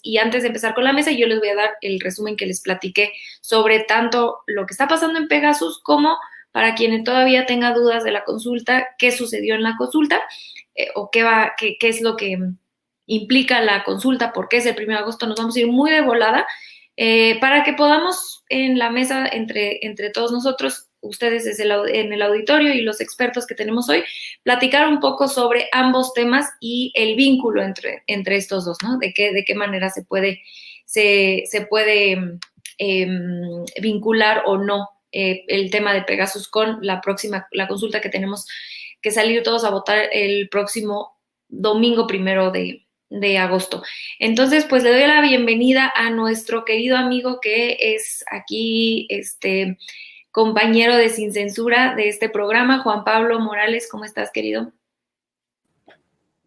Y antes de empezar con la mesa, yo les voy a dar el resumen que les platiqué sobre tanto lo que está pasando en Pegasus como para quien todavía tenga dudas de la consulta, qué sucedió en la consulta o qué es lo que implica la consulta, por qué es el 1 de agosto. Nos vamos a ir muy de volada para que podamos en la mesa entre todos nosotros, ustedes en el auditorio y los expertos que tenemos hoy, platicar un poco sobre ambos temas y el vínculo entre estos dos, ¿no? De qué manera se puede vincular o no el tema de Pegasus con la consulta que tenemos que salir todos a votar el próximo domingo 1 de agosto. Entonces, pues le doy la bienvenida a nuestro querido amigo que es aquí, compañero de Sin Censura de este programa, Juan Pablo Morales. ¿Cómo estás, querido?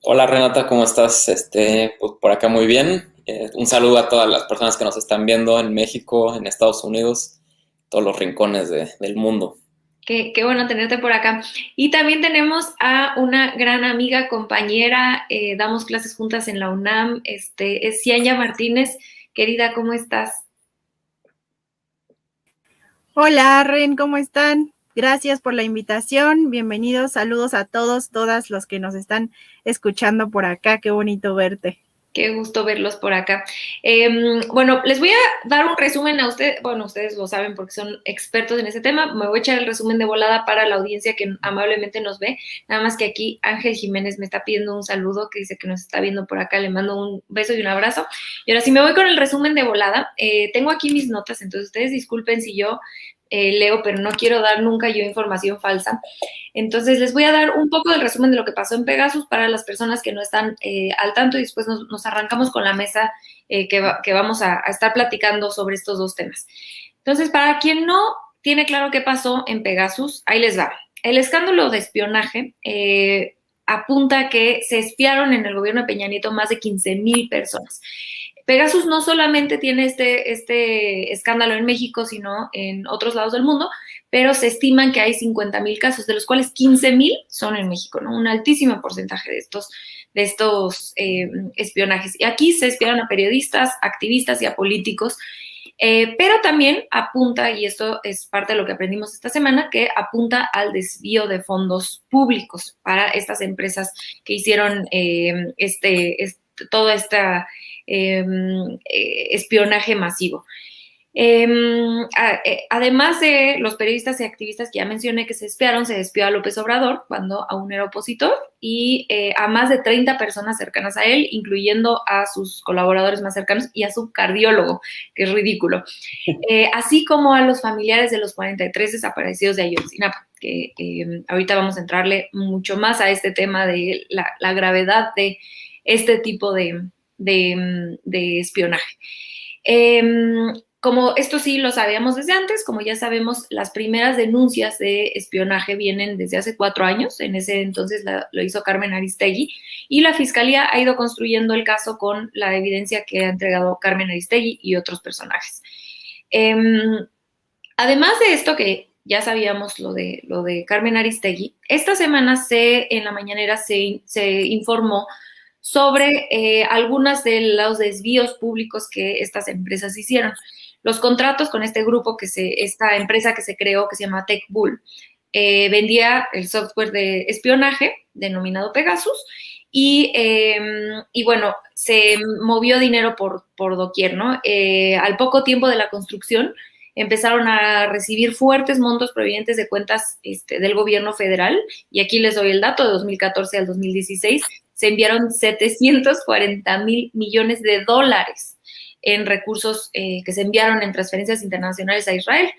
Hola Renata, ¿cómo estás? Pues por acá muy bien. Un saludo a todas las personas que nos están viendo en México, en Estados Unidos, todos los rincones del mundo. Qué bueno tenerte por acá. Y también tenemos a una gran amiga, compañera, damos clases juntas en la UNAM, es Cianya Martínez. Querida, ¿cómo estás? Hola, Ren, ¿cómo están? Gracias por la invitación. Bienvenidos, saludos a todos, todas los que nos están escuchando por acá. Qué bonito verte. Qué gusto verlos por acá. Bueno, les voy a dar un resumen a ustedes. Bueno, ustedes lo saben porque son expertos en ese tema. Me voy a echar el resumen de volada para la audiencia que amablemente nos ve. Nada más que aquí Ángel Jiménez me está pidiendo un saludo, que dice que nos está viendo por acá. Le mando un beso y un abrazo. Y ahora sí me voy con el resumen de volada. Tengo aquí mis notas, entonces ustedes disculpen si yo leo, pero no quiero dar nunca yo información falsa. Entonces, les voy a dar un poco del resumen de lo que pasó en Pegasus para las personas que no están al tanto, y después nos arrancamos con la mesa que vamos a estar platicando sobre estos dos temas. Entonces, para quien no tiene claro qué pasó en Pegasus, ahí les va. El escándalo de espionaje apunta a que se espiaron en el gobierno de Peña Nieto más de 15,000 personas. Pegasus no solamente tiene este escándalo en México, sino en otros lados del mundo, pero se estiman que hay 50,000 casos, de los cuales 15,000 son en México, ¿no? Un altísimo porcentaje de estos espionajes. Y aquí se espiaron a periodistas, activistas y a políticos, pero también apunta, y esto es parte de lo que aprendimos esta semana, que apunta al desvío de fondos públicos para estas empresas que hicieron toda esta espionaje masivo. Además de los periodistas y activistas que ya mencioné que se espiaron, se espió a López Obrador cuando aún era opositor y a más de 30 personas cercanas a él, incluyendo a sus colaboradores más cercanos y a su cardiólogo, que es ridículo, así como a los familiares de los 43 desaparecidos de Ayotzinapa, que ahorita vamos a entrarle mucho más a este tema de la gravedad de este tipo de espionaje. Como esto sí lo sabíamos desde antes, como ya sabemos, las primeras denuncias de espionaje vienen desde hace 4 años. En ese entonces lo hizo Carmen Aristegui, y la Fiscalía ha ido construyendo el caso con la evidencia que ha entregado Carmen Aristegui y otros personajes. Además de esto, que ya sabíamos lo de Carmen Aristegui, esta semana en la mañanera se informó sobre algunos de los desvíos públicos que estas empresas hicieron. Los contratos con este grupo, esta empresa que se creó, que se llama TechBull, vendía el software de espionaje denominado Pegasus, y bueno, se movió dinero por doquier, ¿no? Al poco tiempo de la construcción, empezaron a recibir fuertes montos provenientes de cuentas del gobierno federal, y aquí les doy el dato: de 2014 al 2016 se enviaron 740,000 millones de dólares en recursos que se enviaron en transferencias internacionales a Israel.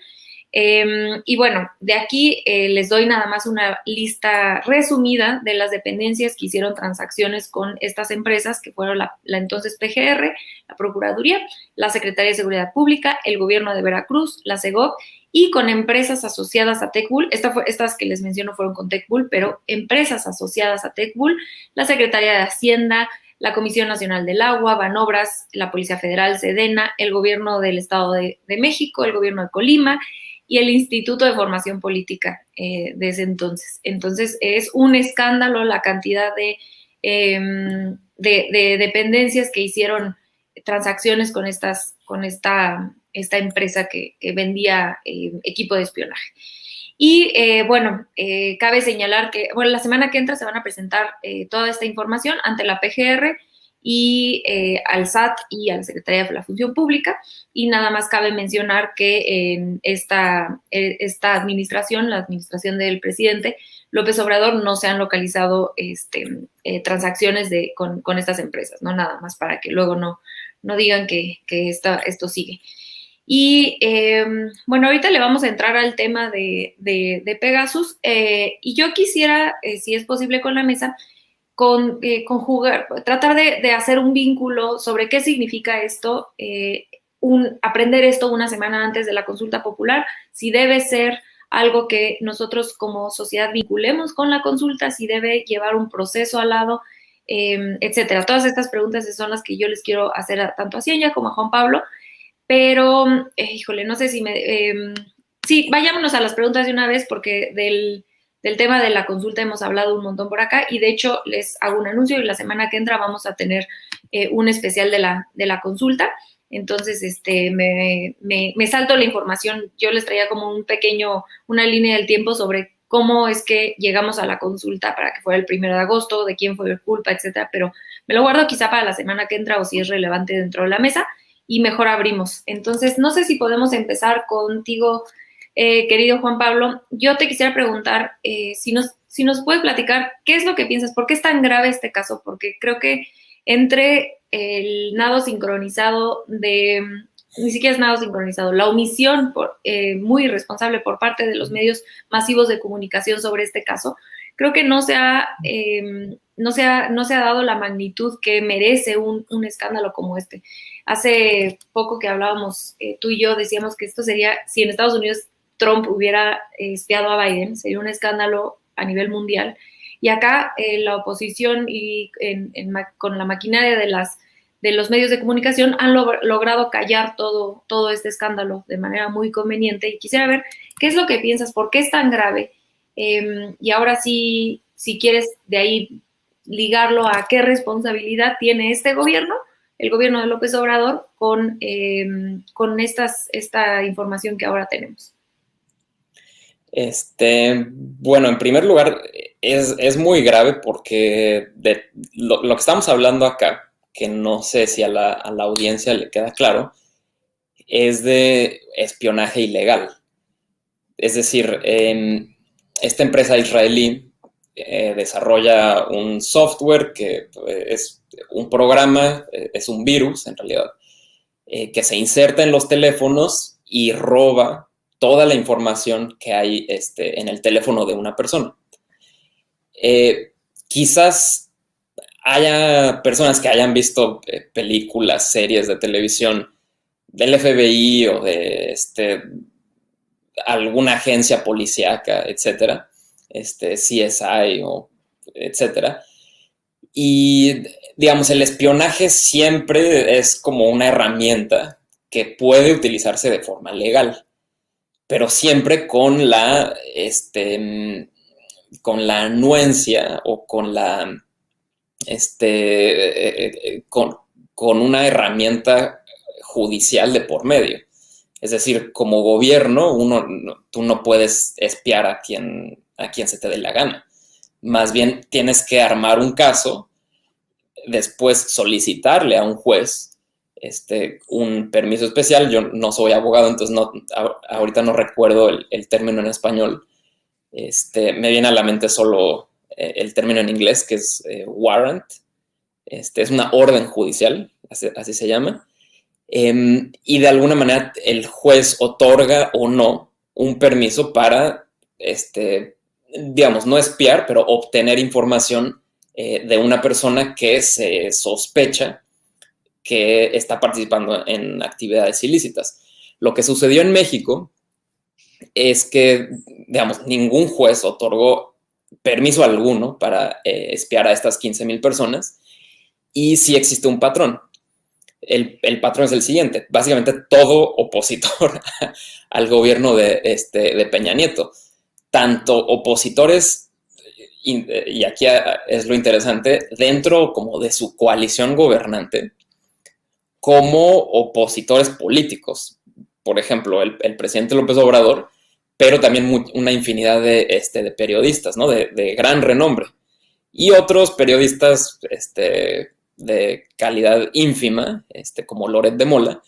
Y bueno, de aquí les doy nada más una lista resumida de las dependencias que hicieron transacciones con estas empresas, que fueron la entonces PGR, la Procuraduría, la Secretaría de Seguridad Pública, el Gobierno de Veracruz, la SEGOV, y con empresas asociadas a TechBull. Estas que les menciono fueron con TechBull, pero empresas asociadas a TechBull: la Secretaría de Hacienda, la Comisión Nacional del Agua, Banobras, la Policía Federal, Sedena, el Gobierno del Estado de México, el Gobierno de Colima y el Instituto de Formación Política de ese entonces. Entonces, es un escándalo la cantidad de dependencias que hicieron transacciones con esta empresa que vendía equipo de espionaje. Y cabe señalar que la semana que entra se van a presentar toda esta información ante la PGR y al SAT y a la Secretaría de la Función Pública, y nada más cabe mencionar que en esta administración, la administración del presidente López Obrador, no se han localizado transacciones con estas empresas, ¿no? Nada más para que luego no digan que esto sigue. Y ahorita le vamos a entrar al tema de Pegasus, y yo quisiera, si es posible con la mesa, conjugar, tratar de hacer un vínculo sobre qué significa esto, aprender esto una semana antes de la consulta popular, si debe ser algo que nosotros como sociedad vinculemos con la consulta, si debe llevar un proceso al lado, etcétera. Todas estas preguntas son las que yo les quiero hacer tanto a Cienya como a Juan Pablo, pero, no sé si sí, vayámonos a las preguntas de una vez, porque del tema de la consulta hemos hablado un montón por acá, y de hecho les hago un anuncio, y la semana que entra vamos a tener un especial de la consulta. Entonces, me salto la información. Yo les traía como una línea del tiempo sobre cómo es que llegamos a la consulta para que fuera el 1 de agosto, de quién fue culpa, etcétera, pero me lo guardo quizá para la semana que entra, o si es relevante dentro de la mesa, y mejor abrimos. Entonces, no sé si podemos empezar contigo, querido Juan Pablo. Yo te quisiera preguntar si nos puedes platicar qué es lo que piensas, por qué es tan grave este caso, porque creo que entre el nado sincronizado ni siquiera es nado sincronizado, la omisión muy irresponsable por parte de los medios masivos de comunicación sobre este caso, creo que no se ha dado la magnitud que merece un escándalo como este. Hace poco que hablábamos, tú y yo decíamos que esto sería, si en Estados Unidos Trump hubiera espiado a Biden, sería un escándalo a nivel mundial. Y acá la oposición y con la maquinaria de los medios de comunicación han logrado callar todo este escándalo de manera muy conveniente. Y quisiera ver qué es lo que piensas, por qué es tan grave. Y ahora sí, si quieres de ahí ligarlo a qué responsabilidad tiene este gobierno, el gobierno de López Obrador, con esta información que ahora tenemos. Bueno, en primer lugar, es muy grave porque de lo que estamos hablando acá, que no sé si a la audiencia le queda claro, es de espionaje ilegal. Es decir, esta empresa israelí desarrolla un software que es un programa, es un virus en realidad, que se inserta en los teléfonos y roba toda la información que hay en el teléfono de una persona. Quizás haya personas que hayan visto películas, series de televisión del FBI o de alguna agencia policíaca, etcétera, CSI o etcétera. Y, digamos, el espionaje siempre es como una herramienta que puede utilizarse de forma legal, pero siempre con la anuencia o con con una herramienta judicial de por medio. Es decir, como gobierno, tú no puedes espiar a quien se te dé la gana. Más bien tienes que armar un caso, después solicitarle a un juez un permiso especial. Yo no soy abogado, entonces ahorita no recuerdo el término en español. Me viene a la mente solo el término en inglés, que es warrant. Es una orden judicial, así se llama. Y de alguna manera el juez otorga o no un permiso para, digamos, no espiar, pero obtener información de una persona que se sospecha que está participando en actividades ilícitas. Lo que sucedió en México es que, digamos, ningún juez otorgó permiso alguno para espiar a estas 15,000 personas, y sí existe un patrón. El patrón es el siguiente: básicamente todo opositor al gobierno de Peña Nieto, tanto opositores, y aquí es lo interesante, dentro como de su coalición gobernante, como opositores políticos. Por ejemplo, el presidente López Obrador, pero también una infinidad de periodistas, ¿no? De gran renombre. Y otros periodistas de calidad ínfima, como Loret de Mola.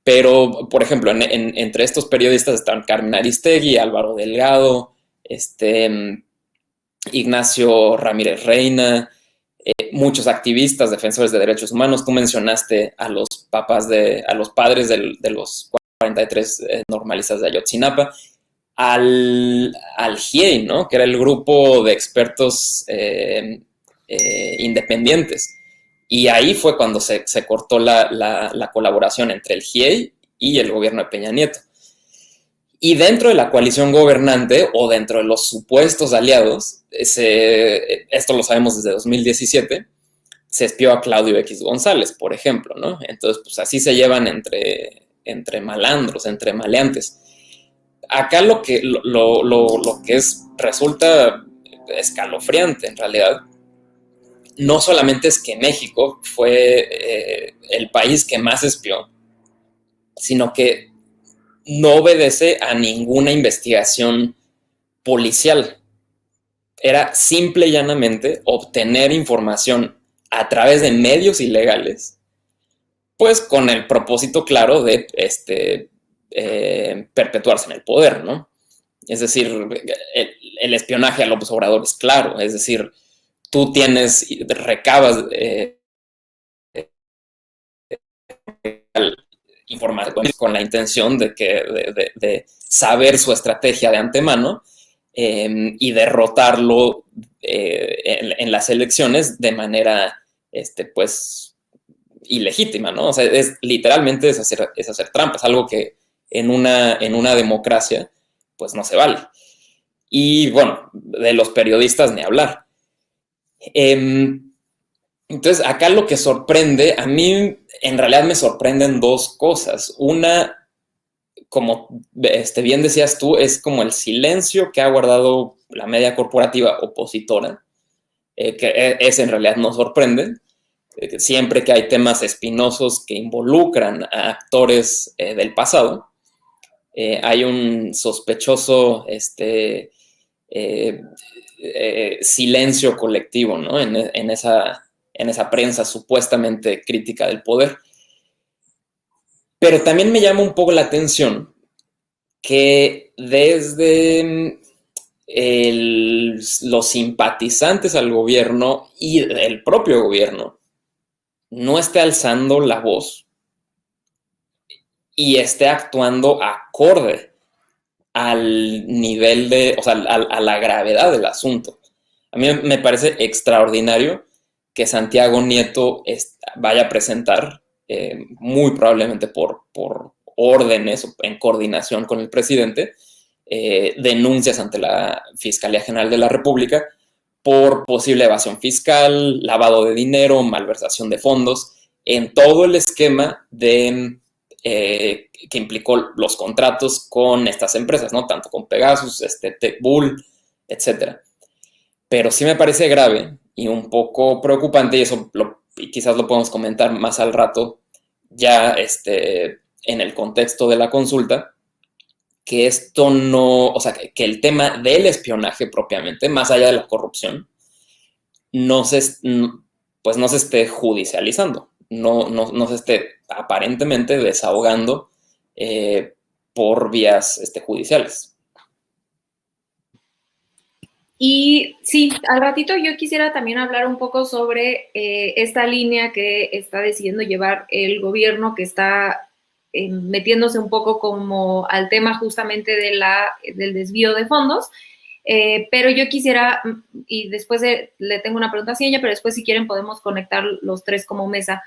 Pero, por ejemplo, entre estos periodistas están Carmen Aristegui, Álvaro Delgado, Ignacio Ramírez Reina, muchos activistas, defensores de derechos humanos. Tú mencionaste a los padres de los 43 normalistas de Ayotzinapa, al GIEI, ¿no? Que era el grupo de expertos independientes. Y ahí fue cuando se cortó la colaboración entre el GIEI y el gobierno de Peña Nieto. Y dentro de la coalición gobernante, o dentro de los supuestos aliados, esto lo sabemos desde 2017, se espió a Claudio X González, por ejemplo, ¿no? Entonces, pues así se llevan entre malandros, entre maleantes. Acá lo que resulta escalofriante, en realidad, no solamente es que México fue el país que más espió, sino que no obedece a ninguna investigación policial. Era simple y llanamente obtener información a través de medios ilegales, pues con el propósito claro de perpetuarse en el poder, ¿no? Es decir, el espionaje a López Obrador es claro, es decir, tú recabas información con la intención de saber su estrategia de antemano y derrotarlo en las elecciones de manera, pues, ilegítima, ¿no? O sea, literalmente es hacer trampas, algo que en una democracia, pues, no se vale. Y, bueno, de los periodistas ni hablar. Entonces, acá lo que sorprende, a mí en realidad me sorprenden dos cosas. Una, como bien decías tú, es como el silencio que ha guardado la media corporativa opositora, que en realidad no sorprende. Siempre que hay temas espinosos que involucran a actores del pasado, hay un sospechoso silencio colectivo, ¿no? En esa prensa supuestamente crítica del poder. Pero también me llama un poco la atención que desde los simpatizantes al gobierno y el propio gobierno no esté alzando la voz y esté actuando acorde al nivel o sea, a la gravedad del asunto. A mí me parece extraordinario que Santiago Nieto vaya a presentar, muy probablemente por órdenes o en coordinación con el presidente, denuncias ante la Fiscalía General de la República por posible evasión fiscal, lavado de dinero, malversación de fondos, en todo el esquema que implicó los contratos con estas empresas, ¿no? Tanto con Pegasus, TechBull, etc. Pero sí me parece grave y un poco preocupante, y eso quizás lo podemos comentar más al rato, ya en el contexto de la consulta, que esto no, o sea, que el tema del espionaje propiamente, más allá de la corrupción, pues no se esté judicializando, no se esté aparentemente desahogando por vías judiciales. Y sí, al ratito yo quisiera también hablar un poco sobre esta línea que está decidiendo llevar el gobierno, que está metiéndose un poco como al tema justamente del desvío de fondos. Pero yo quisiera, y después le tengo una pregunta a ella, pero después si quieren podemos conectar los tres como mesa.